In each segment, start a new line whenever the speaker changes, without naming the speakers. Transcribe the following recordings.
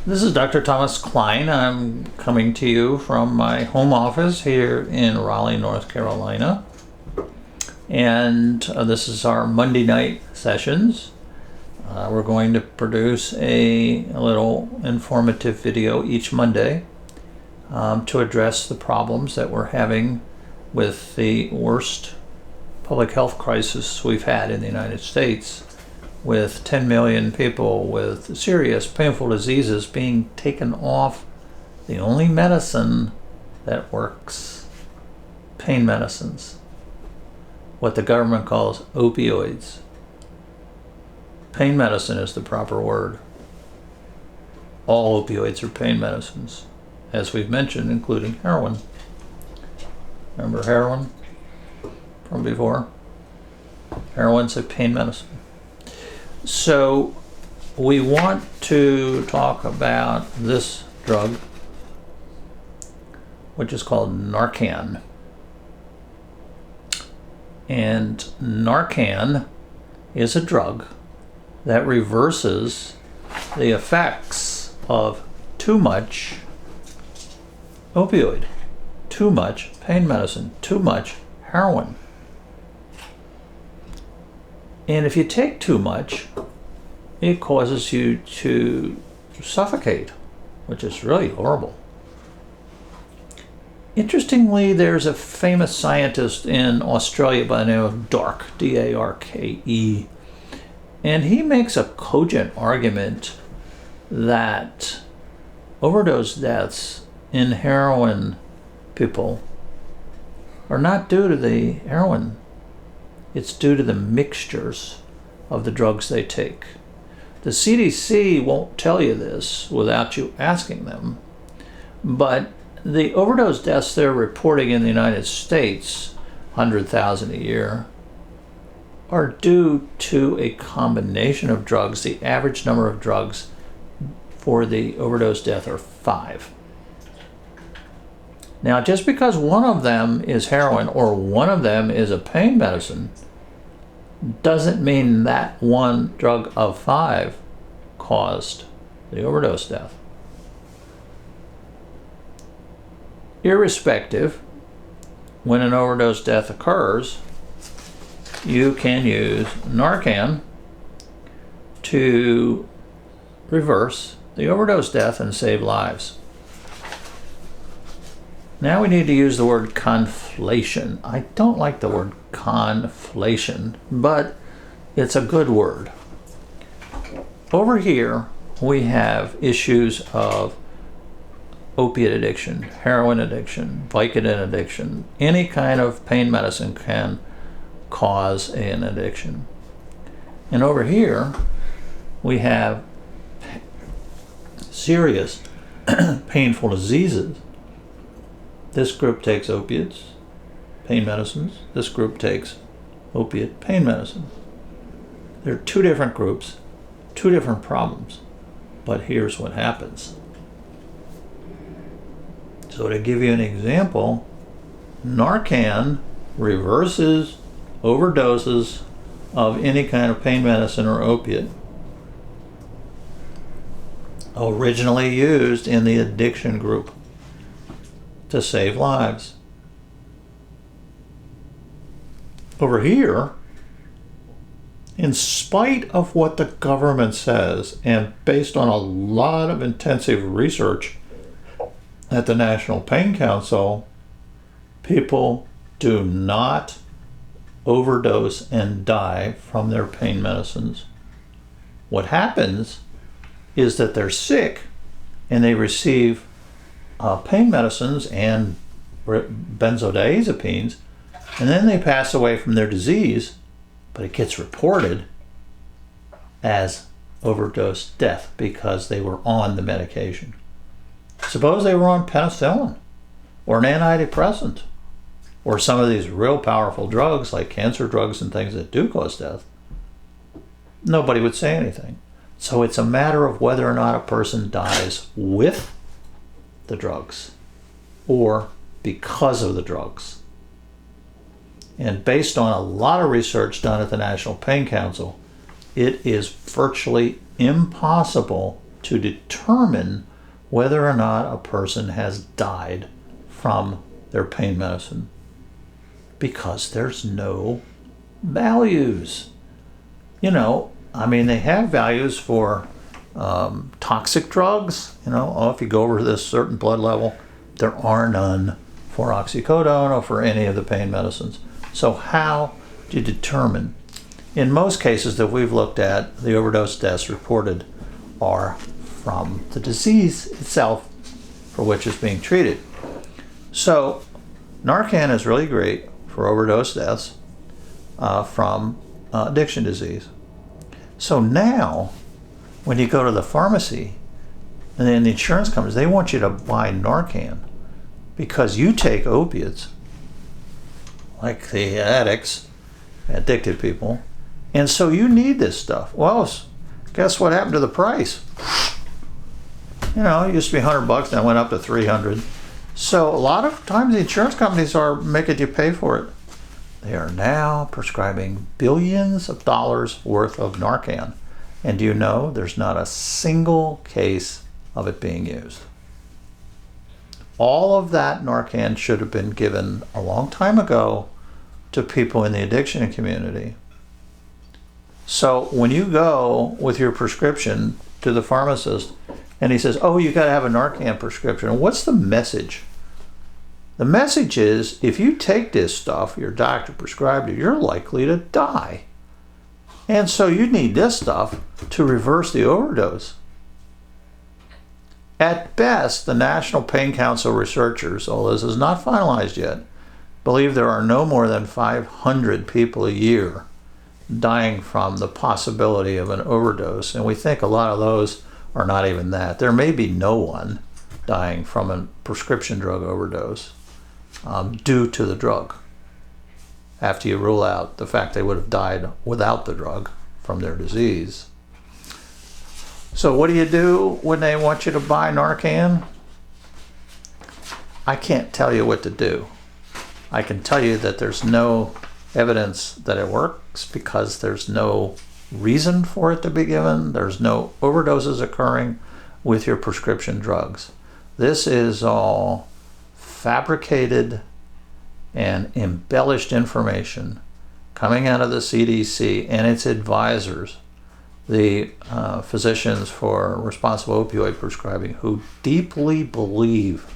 This is Dr. Thomas Klein. I'm coming to you from my home office here in Raleigh, North Carolina. And this is our Monday night sessions. We're going to produce a little informative video each Monday to address the problems that we're having with the worst public health crisis we've had in the United States, with 10 million people with serious, painful diseases being taken off the only medicine that works, pain medicines, what the government calls opioids. Pain medicine is the proper word. All opioids are pain medicines, as we've mentioned, including heroin. Remember heroin from before? Heroin's a pain medicine. So we want to talk about this drug, which is called NARCAN. And NARCAN is a drug that reverses the effects of too much opioid, too much pain medicine, too much heroin. And if you take too much, it causes you to suffocate, which is really horrible. Interestingly, there's a famous scientist in Australia by the name of Darke, D-A-R-K-E, and he makes a cogent argument that overdose deaths in heroin people are not due to the heroin. It's due to the mixtures of the drugs they take. The CDC won't tell you this without you asking them, but the overdose deaths they're reporting in the United States, 100,000 a year, are due to a combination of drugs. The average number of drugs for the overdose death are 5. Now, just because one of them is heroin or one of them is a pain medicine doesn't mean that one drug of 5 caused the overdose death. Irrespective, when an overdose death occurs, you can use NARCAN to reverse the overdose death and save lives. Now we need to use the word conflation. I don't like the word conflation, but it's a good word. Over here, we have issues of opiate addiction, heroin addiction, Vicodin addiction. Any kind of pain medicine can cause an addiction. And over here, we have serious painful diseases. This group takes opiates, pain medicines. This group takes opiate pain medicine. There are 2 different groups, 2 different problems, but here's what happens. So to give you an example, NARCAN reverses overdoses of any kind of pain medicine or opiate originally used in the addiction group to save lives. Over here, in spite of what the government says, and based on a lot of intensive research at the National Pain Council, people do not overdose and die from their pain medicines. What happens is that they're sick and they receive pain medicines and benzodiazepines, and then they pass away from their disease, but it gets reported as overdose death because they were on the medication. Suppose they were on penicillin or an antidepressant or some of these real powerful drugs like cancer drugs and things that do cause death. Nobody would say anything. So it's a matter of whether or not a person dies with the drugs or because of the drugs. And based on a lot of research done at the National Pain Council, it is virtually impossible to determine whether or not a person has died from their pain medicine, because there's no values. You know, I mean, they have values for toxic drugs. You know, oh, if you go over this certain blood level, there are none for oxycodone or for any of the pain medicines. So how do you determine? In most cases that we've looked at, the overdose deaths reported are from the disease itself for which it's being treated. So NARCAN is really great for overdose deaths from addiction disease. So now, when you go to the pharmacy, and then the insurance companies, they want you to buy NARCAN because you take opiates, like the addicts, addicted people, and so you need this stuff. Well, guess what happened to the price? You know, it used to be $100, then went up to $300. So a lot of times the insurance companies are making you pay for it. They are now prescribing billions of dollars worth of NARCAN. And do you know there's not a single case of it being used? All of that NARCAN should have been given a long time ago to people in the addiction community. So when you go with your prescription to the pharmacist and he says, oh, you got to have a NARCAN prescription, what's the message? The message is, if you take this stuff, your doctor prescribed it, you're likely to die. And so you need this stuff to reverse the overdose. At best, the National Pain Council researchers, although this is not finalized yet, believe there are no more than 500 people a year dying from the possibility of an overdose. And we think a lot of those are not even that. There may be no one dying from a prescription drug overdose due to the drug, after you rule out the fact they would have died without the drug from their disease. So what do you do when they want you to buy NARCAN? I can't tell you what to do. I can tell you that there's no evidence that it works because there's no reason for it to be given. There's no overdoses occurring with your prescription drugs. This is all fabricated and embellished information coming out of the CDC and its advisors, the physicians for responsible opioid prescribing, who deeply believe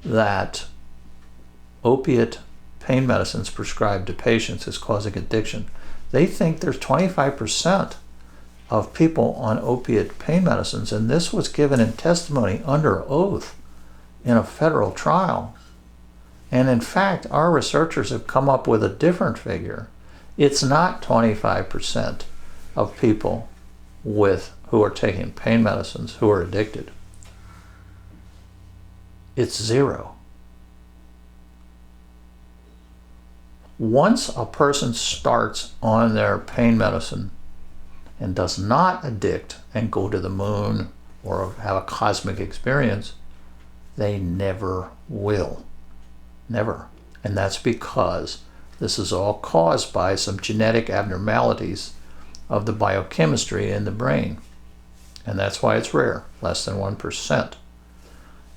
that opiate pain medicines prescribed to patients is causing addiction. They think there's 25% of people on opiate pain medicines, and this was given in testimony under oath in a federal trial. And in fact, our researchers have come up with a different figure. It's not 25% of people who are taking pain medicines who are addicted. It's 0. Once a person starts on their pain medicine and does not addict and go to the moon or have a cosmic experience, they never will. Never. And that's because this is all caused by some genetic abnormalities of the biochemistry in the brain. And that's why it's rare, less than 1%.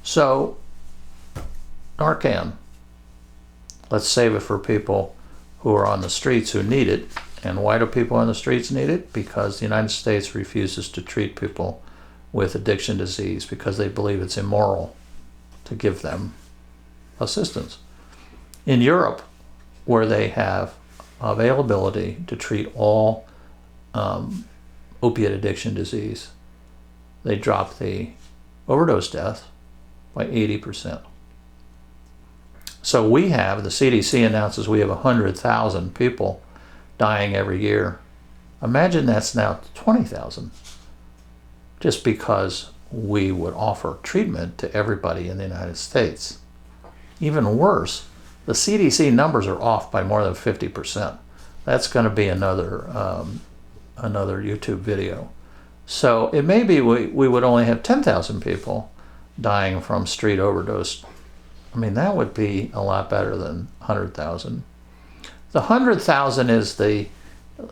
So, NARCAN, let's save it for people who are on the streets who need it. And why do people on the streets need it? Because the United States refuses to treat people with addiction disease because they believe it's immoral to give them assistance. In Europe, where they have availability to treat all opiate addiction disease, they drop the overdose death by 80%. So we have, the CDC announces we have 100,000 people dying every year. Imagine that's now 20,000, just because we would offer treatment to everybody in the United States. Even worse, the CDC numbers are off by more than 50%. That's going to be another YouTube video. So it may be we would only have 10,000 people dying from street overdose. I mean, that would be a lot better than 100,000. The 100,000 is the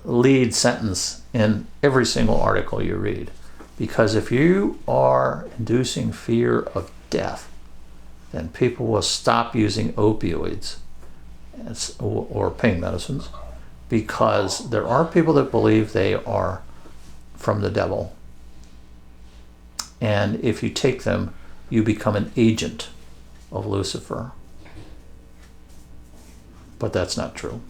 lead sentence in every single article you read, Because if you are inducing fear of death, then people will stop using opioids or pain medicines, because there are people that believe they are from the devil. And if you take them, you become an agent of Lucifer. But that's not true.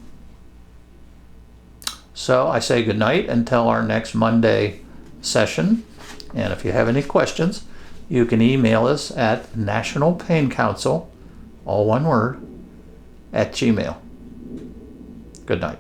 So I say good night until our next Monday session. And if you have any questions, you can email us at National Pain Council, all one word, @gmail.com. Good night.